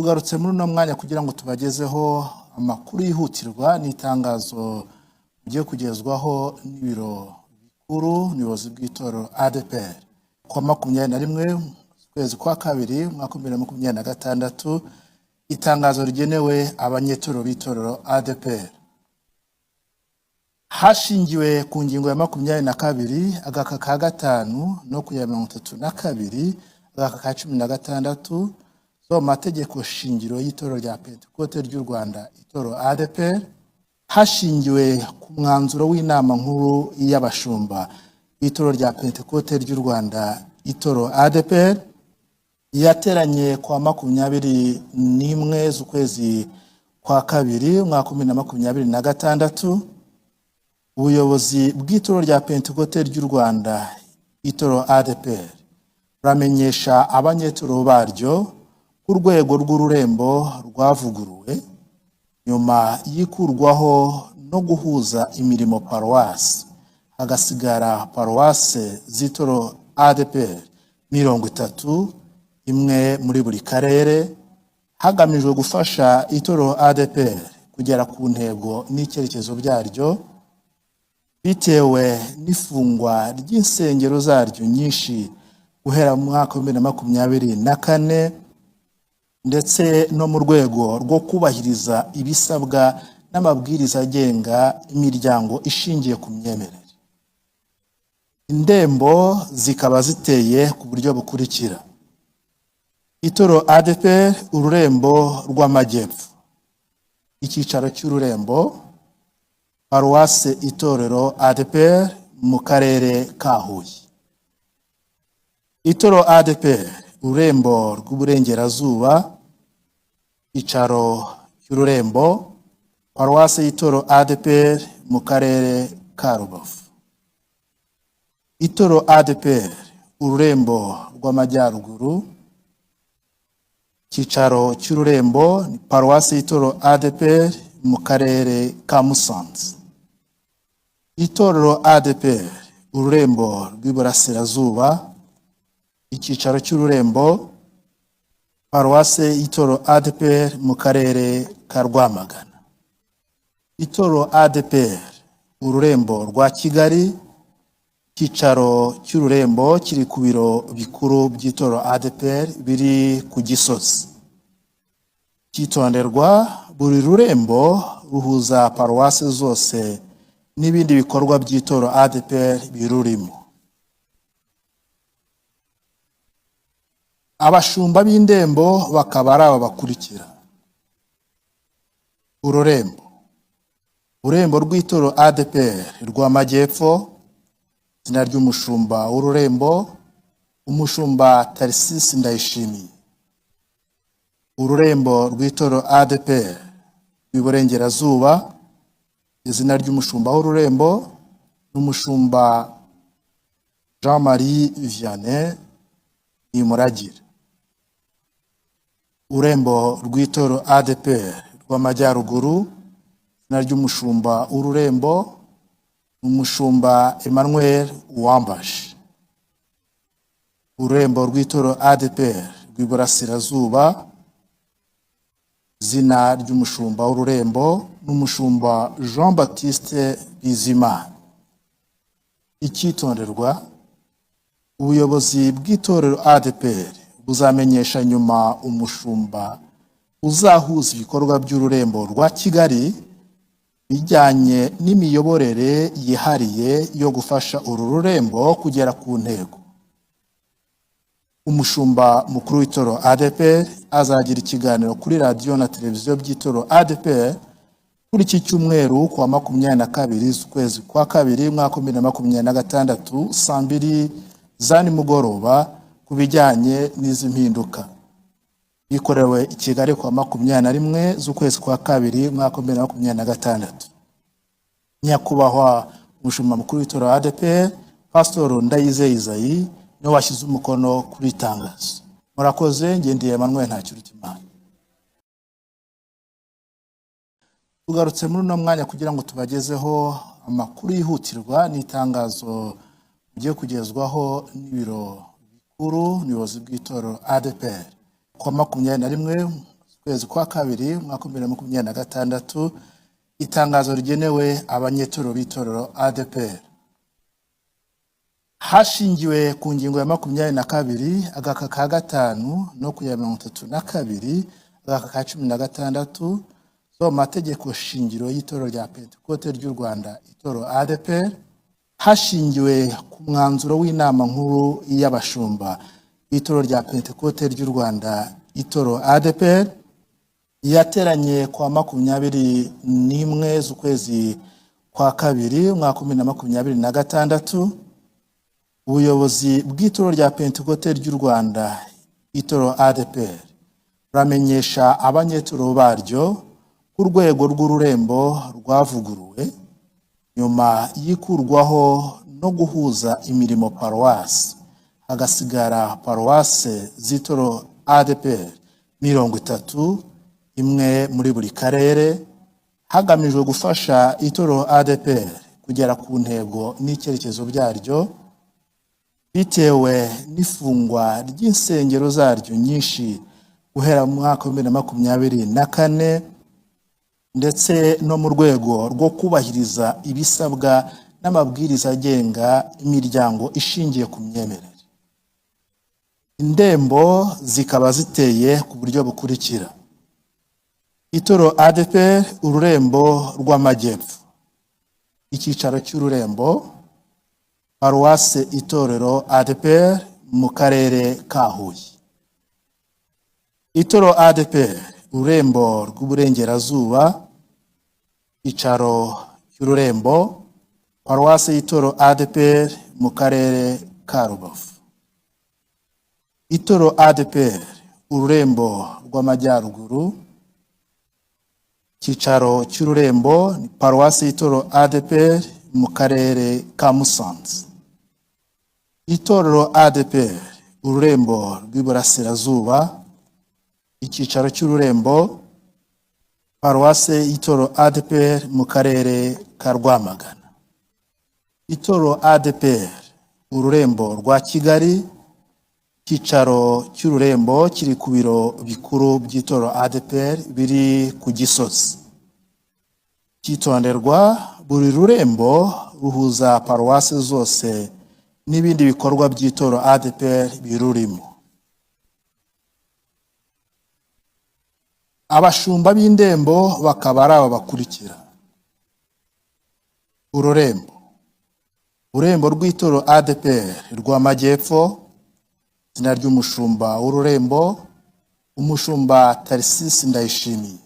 Tugarutse muri no mwanya kugira ngo tubagezeho amakuru yihutirwa n'itangazo ugiye kugezwaho n'ibiro bikuru nibozi bw'itorero ADPR kwa 21 kwezi kwa kabiri mwaka 2026 itangazo rigenewe abanyetorero b'itorero ADPR hashingiwe ku ngingo ya 22 agaka ka 5 no ku ya 32 agaka ka 16 so mategeko shingiro y'itorero rya Pentecote ry'u Rwanda itorero ADPR hashingiwe ku mwanzuro w'inama nkuru y'abashumba itorero rya Pentecote ry'u Rwanda itorero ADPR yateranye kwa 21 z'ukwezi kwa kabiri mwaka 2026 ubuyobozi bw'itorero rya Pentecote ry'u Rwanda itorero ADPR ramenyesha abanyetorero baryo urwego rw'ururembo rwavuguruwe nyuma yikurwaho no guhuza imirimo paruwasi hagasigara paruwase z'itoro ADPR 30 imwe muri buri karere hagamijwe gufasha itoro ADPR kugera ku ntego n'icyerekezo byaryo bitewe n'ifungwa ry'insengero zaryo nyinshi guhera mu mwaka wa 2024 ndetse no mu rwego rwo kubahiriza ibisabwa n'amabwiriza agenga imiryango ishingiye ku myemerere. Indembo zikaba ziteye ku buryo bukurikira: itoro ADPR ururembo rw'amajyepfo, icyicaro cy'ururembo paruwase itorero ADPR mu karere ka Huye. Itoro ADPR ururembo rw'uburengerazuba, icaro cy'ururembo paruwase y'itoro ADPR mu karere ka Rubavu. Itoro ADPR ururembo rw'amajyaruguru, icicaro cy'ururembo ni paruwase y'itoro ADPR mu karere ka Musanze. Itorero ADPR ururembo rw'iburasirazuba, icyicaro cy'ururembo paruwase y'itoro ADPR mu karere ka Rwamagana. Itoro ADPR ururembo rwa Kigali, icyicaro cy'ururembo kiri ku biro bikuru by'itoro ADPR biri ku Gisozi. Kitonderwa buri rurembo ruhuza paruwase zose n'ibindi bikorwa by'itoro ADPR birurimo. Abashumba b'indembo bakaba ari aba bakurikira: ururembo rw'itoro ADPR rw'amajyepfo, izina ry'umushumba w'ururembo umushumba Tarsisi Ndayishimiye. Ururembo rw'itoro ADPR rw'iburengerazuba, izina ry'umushumba w'ururembo n'umushumba Jean Marie Vianney Imuragire. Urembo rw'itoro ADPR rw'amajyaruguru, izina ry'umushumba w'ururembo umushumba Emmanuel Uwambaje. Urembo rw'itoro ADPR rw'iburasirazuba, izina ry'umushumba w'ururembo n'umushumba Jean Baptiste Bizimana. Icyitonderwa: ubuyobozi bw'itorero ADPR buzamenyesha nyuma umushumba uzahuza ibikorwa by'ururembo rwa Kigali bijyanye n'imiyoborere yihariye yo gufasha uru rurembo kugera ku ntego. Umushumba mukuru w'itoro ADPR azagira ikiganiro kuri radio na televiziyo by'itoro ADPR kuri iki cyumweru kwa 22 z'ukwezi kwa kabiri mwaka 2026 saa 2 za nimugoroba kubijyanye n'izi mpinduka. Bikorewe i Kigali kwa 21 z'ukwezi kwa kabiri mwaka 2026. Nyakubahwa umushumba mukuru w'itoro ADPR Pastor Ndayizeye Isayi no washyize umukono kuri tangazo. Murakoze, ngendiye Emmanuel Ntakirutimana. Tugarutse muri no mwanya kugira ngo tubagezeho amakuru yihutirwa n'itangazo ugiye kugezwaho n'ibiro bikuru nibozi bw'itorero ADPR kwa 21 ukwezi kwa kabiri umwaka 2026, itangazo rigenewe abanyetoro b'itorero ADEPR. Hashingiwe ku ngingo ya 22 agaka ka 5 no ku ya 32 agaka ka 16 zo mategeko shingiro y'itoro rya Pentecote ry'u Rwanda itoro ADEPR, hashingiwe ku mwanzuro w'inama nkuru y'abashumba itoro rya Pentecote ry'u Rwanda itoro ADEPR yateranye kwa 21 z'ukwezi kwa kabiri umwaka 2026. Ubuyobozi bw'itoro rya Pentecote ry'u Rwanda itoro ADEPR ramenyesha abanyetoro baryo ku rwego rw'ururembo rwavuguruwe nyuma yikurwaho no guhuza imirimo paruwasi, hagasigara paruwase z'itoro ADEPR 30, imwe muri buri karere, hagamijwe gufasha itoro ADEPR kugera ku ntego n'icyerekezo byaryo bitewe n'ifungwa ry'insengero zaryo nyinshi guhera mu mwaka 2024, ndetse no mu rwego rwo kubahiriza ibisabwa n'amabwiriza agenga imiryango ishingiye ku myemerere. Indembo zikaba ziteye ku buryo bukurikira: itoro ADEPR ururembo rw'amajyepfo, icyicaro cy'ururembo paruwase itorero ADEPR mu karere ka Huye. Itoro ADEPR ururembo rw'uburengerazuba, icyicaro cy'ururembo paruwase itoro ADEPR mu karere ka Rubavu. Itoro ADEPR ururembo rw'amajyaruguru, icyicaro cy'ururembo ni paruwase itoro ADEPR mu karere ka Musanze. Itorero ADEPR ururembo rw'iburasirazuba, icyicaro cy'ururembo paruwase itoro ADEPR mu karere ka Rwamagana. Itoro ADEPR ururembo rwa Kigali, icyicaro cy'ururembo kiri ku biro bikuru by'itoro ADEPR biri ku Gisozi. Cyitonderwa, buri rurembo ruhuza paruwase zose n'ibindi bikorwa by'itoro ADEPR birurimo. Abashumba b'indembo bakaba ari aba bakurikira: ururembo rw'itoro ADEPR rw'amajyepfo, izina ry'umushumba w'ururembo umushumba Tarsisi Ndayishimiye.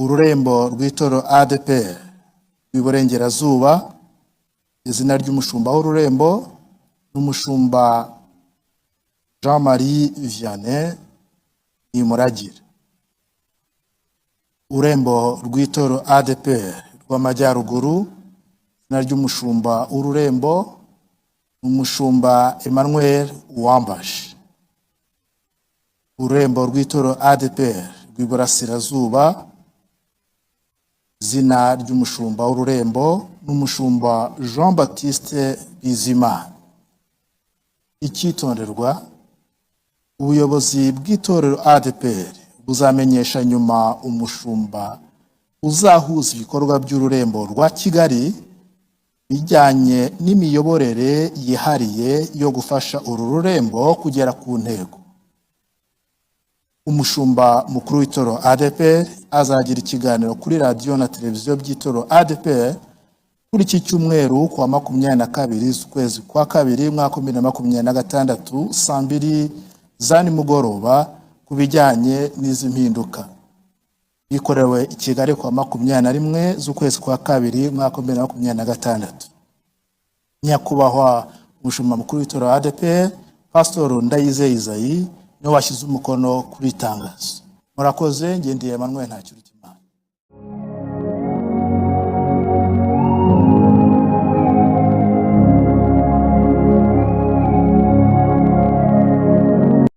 Ururembo rw'itoro ADEPR rw'iburengerazuba, izina ry'umushumba w'ururembo n'umushumba Jean Marie Vianney Imuragire. Ururembo rw'itoro ADEPR rw'amajyaruguru, izina ry'umushumba w'ururembo n'umushumba Emmanuel Uwambaje. Ururembo rw'itoro ADEPR rw'iburasirazuba, izina ry'umushumba w'ururembo n'umushumba Jean Baptiste Bizimana. Icyitonderwa, ubuyobozi bw'itorero ADEPR buzamenyesha nyuma umushumba uzahuza ibikorwa by'ururembo rwa Kigali bijyanye n'imiyoborere yihariye yo gufasha uru rurembo kugera ku ntego. Umushumba mukuru w'itoro ADEPR azagira ikiganiro kuri radio na televiziyo by'itoro ADEPR kuri iki cyumweru kwa 22 z'ukwezi kwa kabiri umwaka 2026 saa 2 za nimugoroba ku bijyanye n'izi mpinduka. Bikorewe i Kigali kwa 21 z'ukwezi kwa kabiri umwaka 2026. Nyakubahwa umushumba mukuru w'itoro ADEPR Pastor Ndayizeye Isayi niwe washyize umukono kuri tangazo. Murakoze, ngendeye Emmanuel Ntakiruta.